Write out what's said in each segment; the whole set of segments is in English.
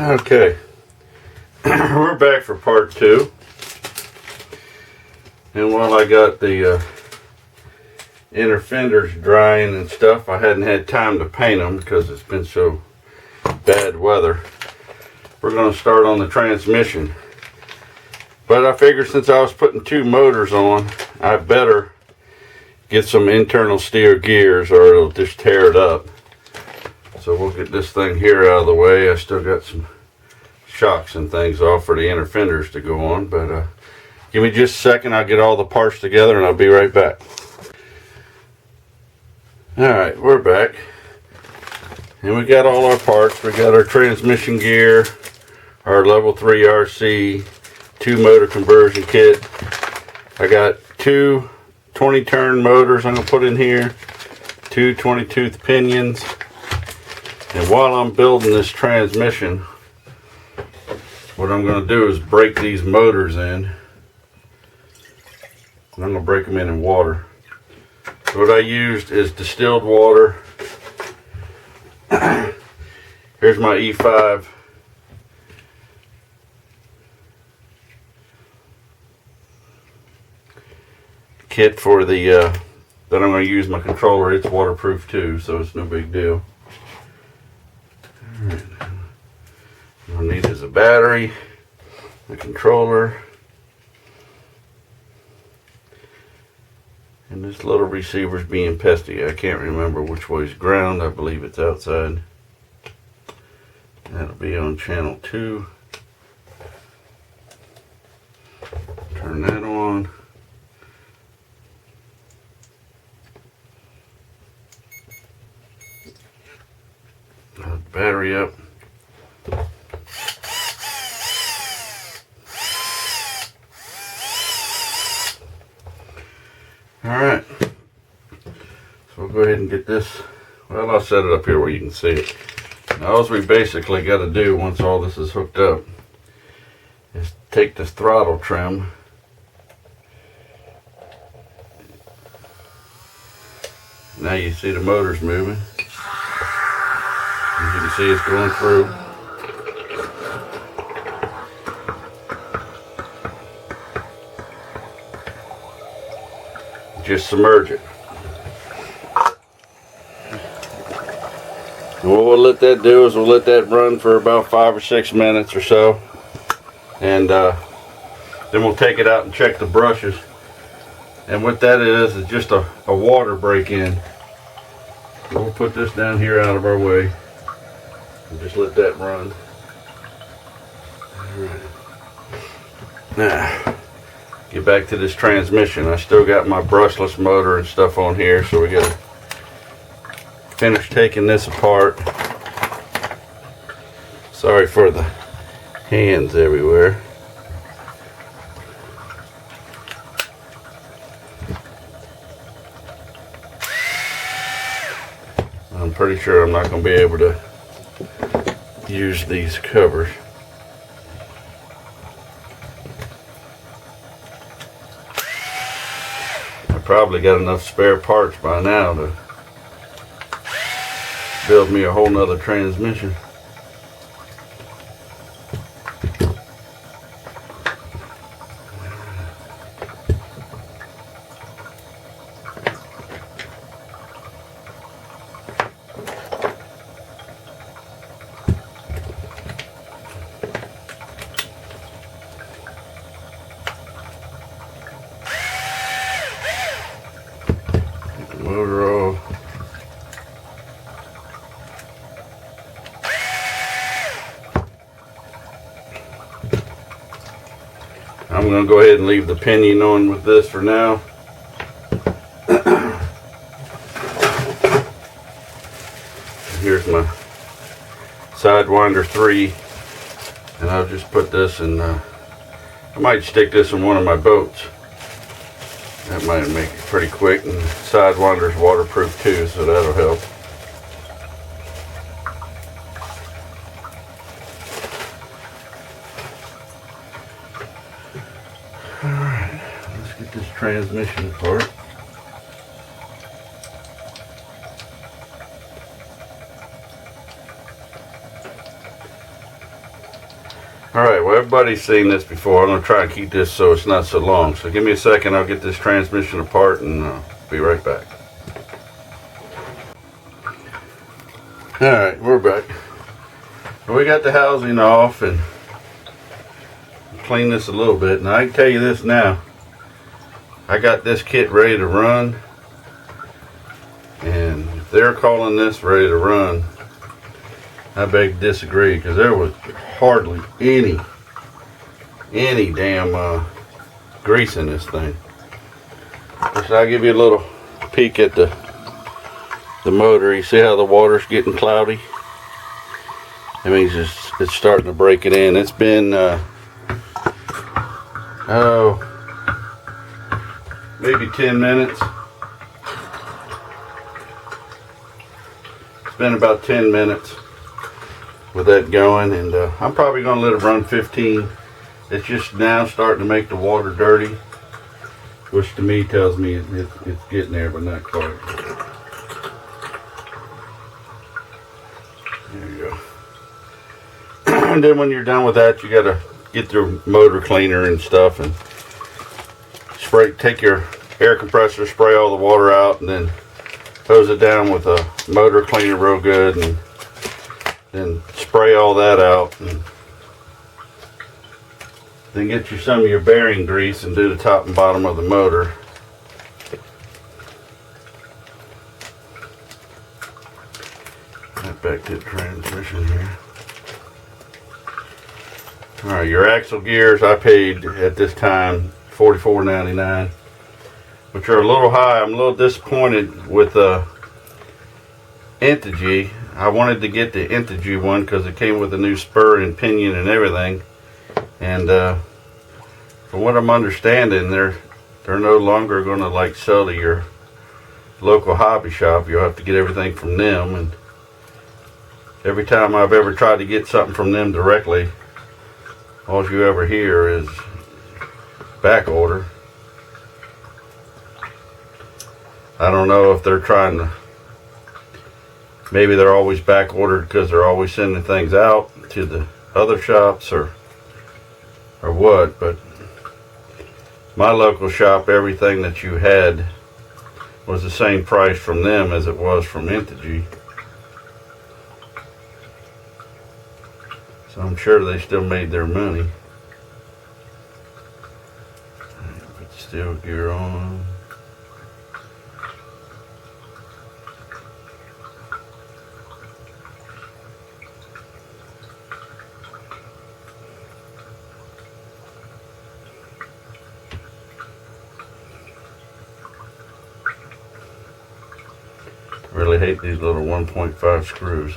Okay, we're back for part 2. And while I got the inner fenders drying and stuff, I hadn't had time to paint them because it's been so bad weather. We're going to start on the transmission. But I figured since I was putting 2 motors on, I better get some internal steer gears or it'll just tear it up. So we'll get this thing here out of the way. I still got some shocks and things off for the inner fenders to go on, but give me just a second. I'll get all the parts together and I'll be right back. Alright, we're back. And we got all our parts. We got our transmission gear, our level 3 RC, 2 motor conversion kit. I got 2 20 turn motors I'm going to put in here, 2 20 tooth pinions. And while I'm building this transmission, what I'm going to do is break these motors in. And I'm going to break them in water. So what I used is distilled water. Here's my E5. Kit for the that I'm going to use my controller. It's waterproof too, so it's no big deal. Alright. What I need is a battery, a controller, and this little receiver's being pesky. I can't remember which way's ground. I believe it's outside. That'll be on channel 2. Turn that on. Put the battery up. Alright, so we'll go ahead and get this. Well, I'll set it up here where you can see it. Now, all we basically got to do once all this is hooked up is take this throttle trim now. You see the motors moving. As you can see, it's going through. Just submerge it. And what we'll let that do is we'll let that run for about 5 or 6 minutes or so. And then we'll take it out and check the brushes. And what that is just a water break-in. We'll put this down here out of our way. And just let that run. Alright. Now, get back to this transmission. I still got my brushless motor and stuff on here, so we gotta finish taking this apart. Sorry for the hands everywhere. I'm pretty sure I'm not going to be able to use these covers. I probably got enough spare parts by now to build me a whole nother transmission. Motor off. I'm going to go ahead and leave the pinion on with this for now. Here's my Sidewinder 3, and I'll just put this in, I might stick this in one of my boats. That might make it pretty quick, and Sidewinder's waterproof too, so that'll help. Alright, let's get this transmission apart. Alright, well everybody's seen this before. I'm going to try and keep this so it's not so long. So give me a second, I'll get this transmission apart and be right back. Alright, we're back. We got the housing off and clean this a little bit. And I can tell you this now. I got this kit ready to run. And if they're calling this ready to run, I beg to disagree, because there was hardly any damn grease in this thing. So I'll give you a little peek at the motor. You see how the water's getting cloudy? That means it's starting to break it in. It's been maybe 10 minutes. It's been about 10 minutes with that going, and I'm probably going to let it run 15. It's just now starting to make the water dirty, which to me tells me it's getting there, but not quite. There you go. And then when you're done with that, you got to get the motor cleaner and stuff and take your air compressor, spray all the water out, and then hose it down with a motor cleaner real good, and then spray all that out, and then get you some of your bearing grease and do the top and bottom of the motor. Get back to the transmission here. Alright, your axle gears, I paid at this time $44.99, which are a little high. I'm a little disappointed with Integy. I wanted to get the Integy one because it came with a new spur and pinion and everything. And from what I'm understanding, they're no longer going to like sell to your local hobby shop. You'll have to get everything from them. And every time I've ever tried to get something from them directly, all you ever hear is back order. I don't know if they're trying to, maybe they're always back ordered because they're always sending things out to the other shops or what, but my local shop, everything that you had was the same price from them as it was from Integy. So I'm sure they still made their money. Put the steel gear on. I really hate these little 1.5 screws.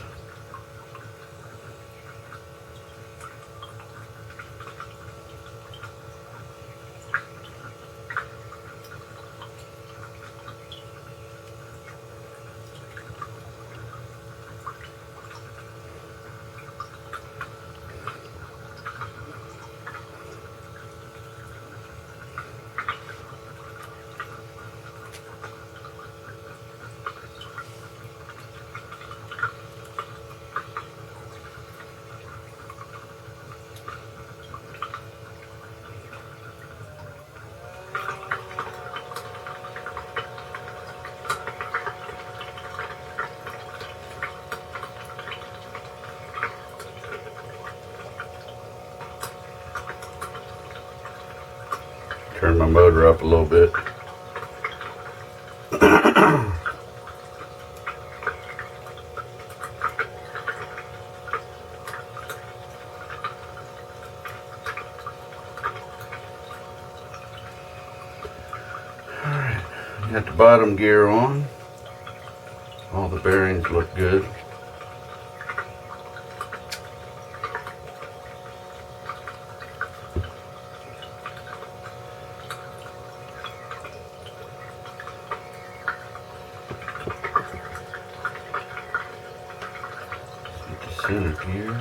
Turn my motor up a little bit. Alright, got the bottom gear on. All the bearings look good. Center gear.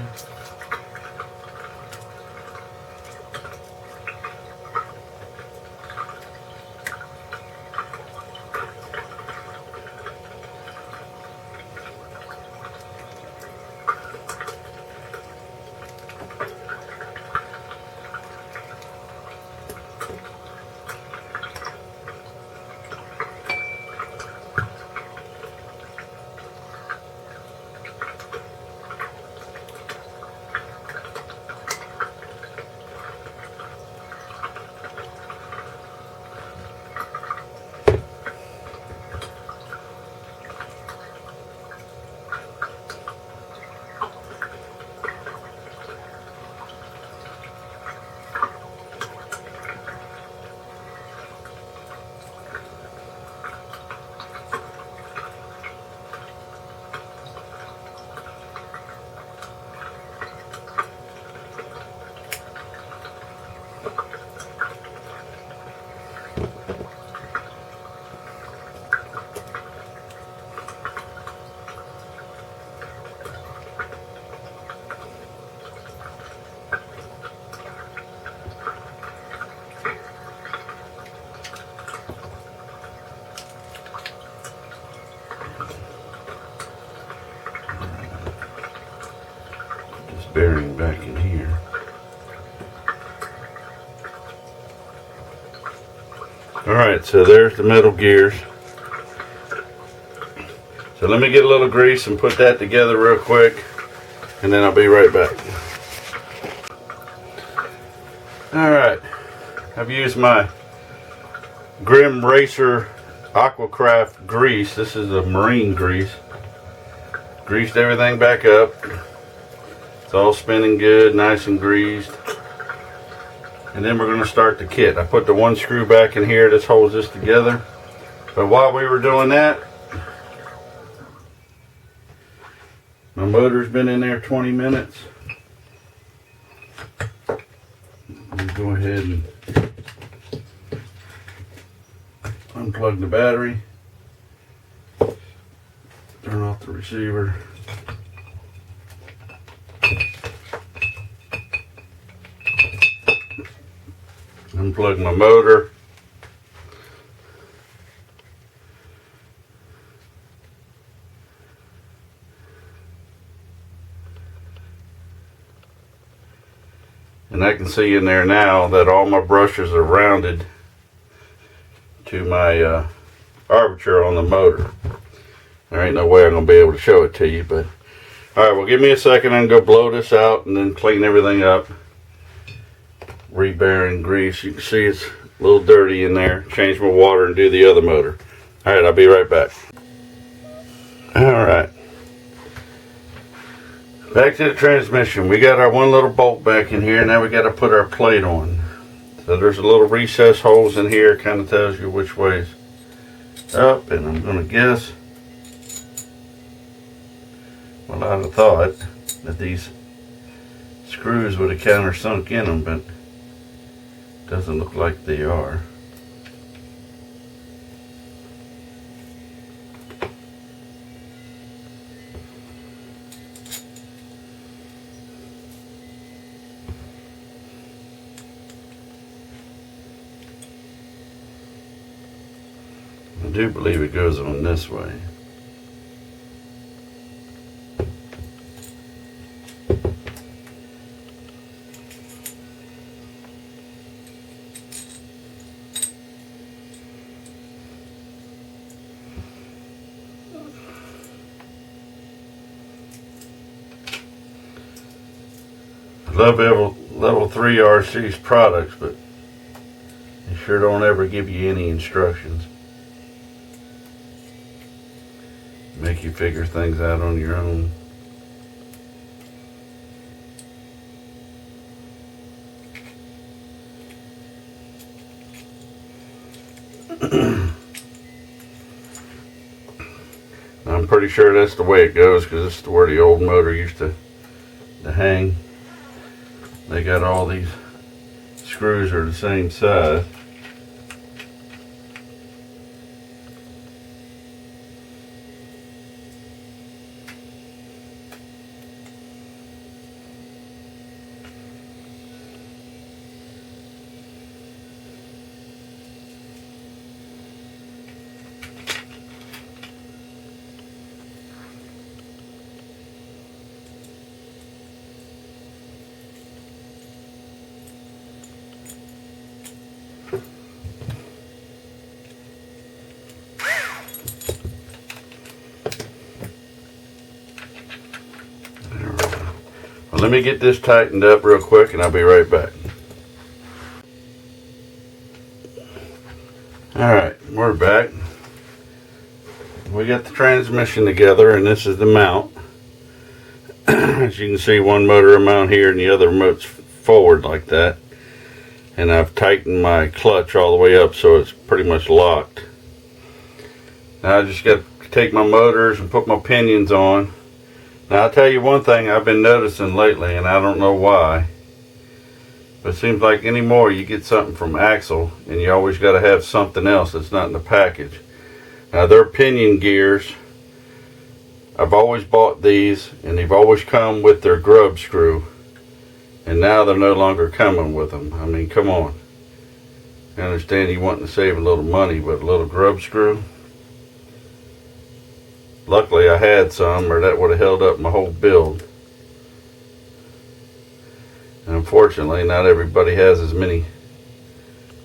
bearing back in here. Alright, so there's the metal gears. So let me get a little grease and put that together real quick, and then I'll be right back. Alright, I've used my Grim Racer Aquacraft grease. This is a marine grease. Greased everything back up. It's all spinning good, nice and greased. And then we're going to start the kit. I put the one screw back in here. This holds this together. But while we were doing that, my motor's been in there 20 minutes. Let me go ahead and unplug the battery. Turn off the receiver. Unplug my motor. And I can see in there now that all my brushes are rounded to my armature on the motor. There ain't no way I'm going to be able to show it to you, but alright, well give me a second. I'm going to blow this out and then clean everything up. Rebearing grease. You can see it's a little dirty in there. Change my water and do the other motor. Alright, I'll be right back. Alright. Back to the transmission. We got our one little bolt back in here. Now we got to put our plate on. So there's a little recess holes in here. Kind of tells you which way's up. And I'm going to guess. Well, I'd have thought that these screws would have countersunk in them, but doesn't look like they are. I do believe it goes on this way. Love level 3 RC's products, but they sure don't ever give you any instructions. Make you figure things out on your own. I'm pretty sure that's the way it goes, because this is where the old motor used to hang. They got all these screws are the same size. Well, let me get this tightened up real quick and I'll be right back. Alright, we're back. We got the transmission together and this is the mount. As you can see, one motor mount here and the other remote's forward like that. And I've tightened my clutch all the way up so it's pretty much locked. Now I just got to take my motors and put my pinions on. Now I'll tell you one thing I've been noticing lately, and I don't know why, but it seems like anymore you get something from Axial and you always got to have something else that's not in the package. Now their pinion gears, I've always bought these and they've always come with their grub screw, and now they're no longer coming with them. I mean, come on. I understand you wanting to save a little money, but a little grub screw? Luckily I had some, or that would have held up my whole build. unfortunately, not everybody has as many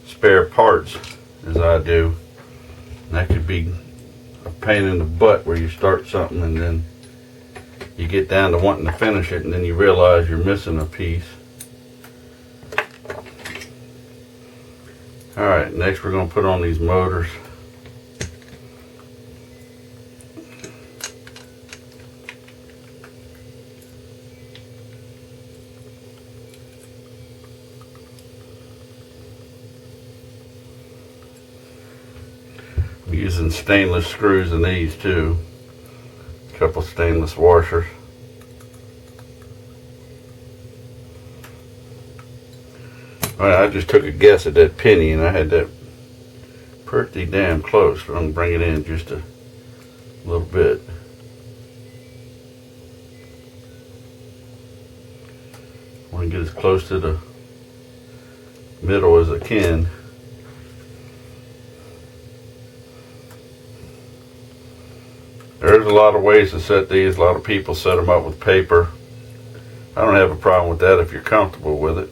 spare parts as I do. And that could be a pain in the butt where you start something and then you get down to wanting to finish it and then you realize you're missing a piece. Alright, next we're going to put on these motors. I'm using stainless screws in these too. A couple stainless washers. Well, I just took a guess at that penny and I had that pretty damn close. So I'm going to bring it in just a little bit. I want to get as close to the middle as I can. There's a lot of ways to set these. A lot of people set them up with paper. I don't have a problem with that if you're comfortable with it.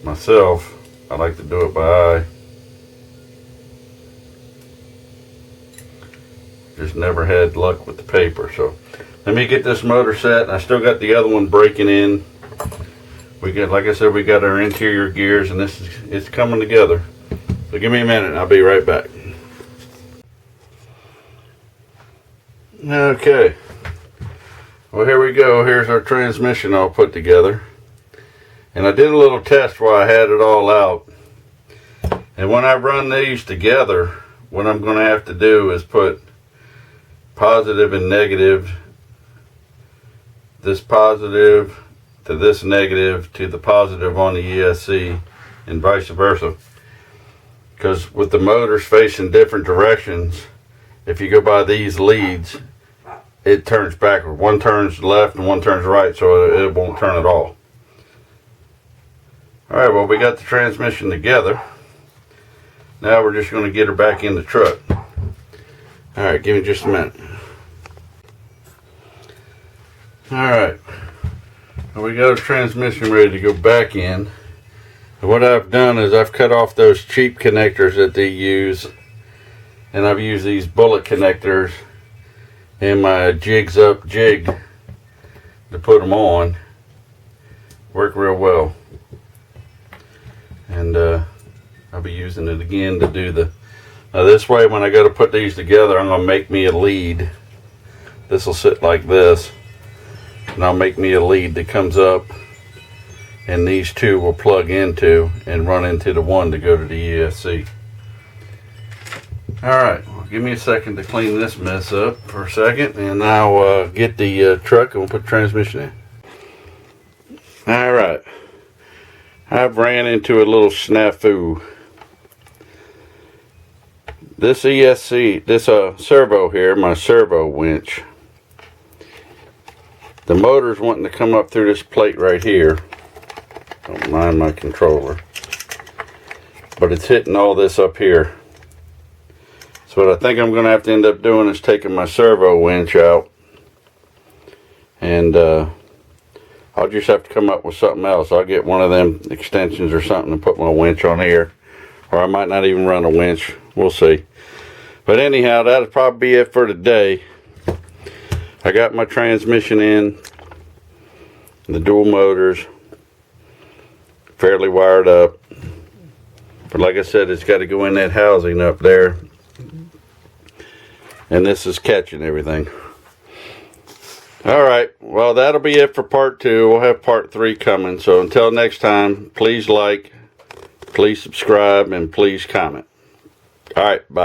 Myself, I like to do it by eye. Just never had luck with the paper. So let me get this motor set. I still got the other one breaking in. We got, like I said, we got our interior gears and it's coming together. So give me a minute and I'll be right back. Okay. Well, here we go. Here's our transmission all put together. And I did a little test while I had it all out. And when I run these together, what I'm going to have to do is put positive and negative, this positive to this negative to the positive on the ESC and vice versa. Because with the motors facing different directions, if you go by these leads, it turns backward. One turns left and one turns right, so it won't turn at all. Alright, well, we got the transmission together. Now we're just going to get her back in the truck. Alright, give me just a minute. Alright, well, we got our transmission ready to go back in. And what I've done is I've cut off those cheap connectors that they use. And I've used these bullet connectors in my jigs up jig to put them on. Work real well. And I'll be using it again to do the, now this way when I go to put these together, I'm going to make me a lead. This will sit like this, and I'll make me a lead that comes up, and these two will plug into and run into the one to go to the ESC. Alright, well, give me a second to clean this mess up for a second, and I'll get the truck and we'll put the transmission in. Alright. I've ran into a little snafu. This ESC, this servo here, my servo winch, the motor's wanting to come up through this plate right here. Don't mind my controller. But it's hitting all this up here. So what I think I'm going to have to end up doing is taking my servo winch out. And I'll just have to come up with something else. I'll get one of them extensions or something and put my winch on here. Or I might not even run a winch. We'll see. But anyhow, that'll probably be it for today. I got my transmission in. The dual motors. Fairly wired up. But like I said, it's got to go in that housing up there. And this is catching everything. Alright, well that'll be it for part 2. We'll have part 3 coming. So until next time, please like, please subscribe, and please comment. Alright, bye.